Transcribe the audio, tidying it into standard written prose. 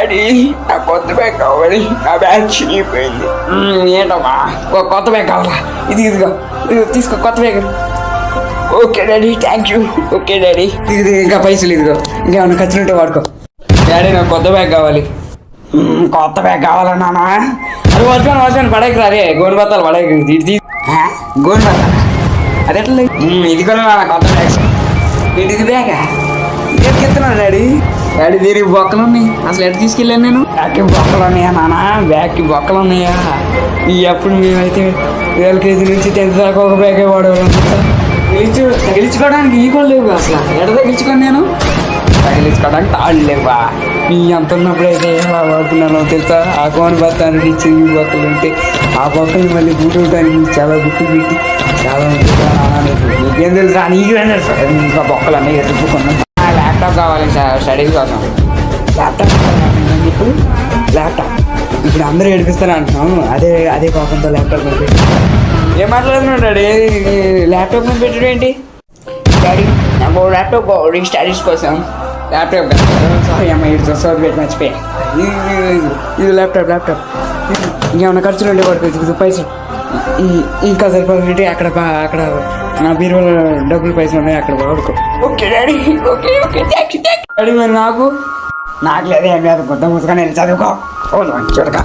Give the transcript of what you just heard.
Daddy నా కొత్త bag కావాలి, నా బ్యాగ్ చిరిగిపోయింది. ఏంటమ్మా కొత్త బ్యాగ్ కావాలా? ఇదిగో తీసుకో కొత్త bag. Okay daddy, thank you. Okay daddy, ఇది ఇంకా పైసలు ఇదిగో, ఇంకేమన్నా ఖర్చులుంటే వాడుకో. డాడీ నాకు కొత్త బ్యాగ్ కావాలి. కొత్త బ్యాగ్ కావాలా నాన్న? అది వచ్చాను పడేకి రారే, గోను బత్తాలు పడేకి. గోను బత్తాలు అది ఎట్లా? ఇది కూడా నా కొత్త బ్యాగ్. ఇది బ్యాగా ఇక్కడికి ఎత్తున్నాను డాడీ. డాడీ దీనికి బొక్కలు ఉన్నాయి, అసలు ఎట్లా తీసుకెళ్ళాను నేను? బ్యాగ్కి బొక్కలు ఉన్నాయా నాన్న? బ్యాగ్కి బొక్కలు ఉన్నాయా? ఎప్పుడు మేమైతే LKG నుంచి 10th దాకా ఒక బ్యాగే వాడేవాళ్ళం. తగిలించుకోవడానికి ఈ కూడా లేవు అసలు. ఎడ తగిలించుకోను నేను? తగిలించుకోవడానికి తాళ్ళు లేవా? నీ అంత ఉన్నప్పుడైతే ఎలా వాడుకున్నానో తెలుసా? ఆ కోని బత్తానికి చెయ్యి బొక్కలు ఉంటే ఆ బొక్కలు మళ్ళీ బూటడానికి చాలా గుర్తు పెట్టి చాలా నీకేం తెలుసా? నీకేం తెలుసా? ఇంకా బొక్కలు అన్నీ ఎత్తుకున్నాను. ల్యాప్టాప్ కావాలి స్టడీ కోసం. ల్యాప్టాప్ ఇప్పుడు ల్యాప్టాప్ ఇప్పుడు అందరూ ఏడిపిస్తారు అంటున్నాము. అదే కోపంతో ల్యాప్టాప్ మీద ఏం మాట్లాడుతున్నాడు డాడీ? ల్యాప్టాప్ మీద పెట్టడం ఏంటి డాడీ? నాకు ల్యాప్టాప్ కావాలి స్టడీస్ కోసం. ల్యాప్టాప్ సారీ అమ్మ, ఇటు సారీ పెట్టి మర్చిపోయా. ఇది ల్యాప్టాప్ ఇంకేమన్నా ఖర్చులు ఉండే వాడుకో పైసలు ఇంకా సరిపోతుంటే అక్కడ నా బీరువాలో డబ్బులు పైసలు ఉన్నాయి, అక్కడ వాడుకో. Okay daddy, okay thank you daddy. మరి నాకు లేదే ఏం లేదు, కొత్త ముసుకొని వెళ్ళి చదువుకో చూడక.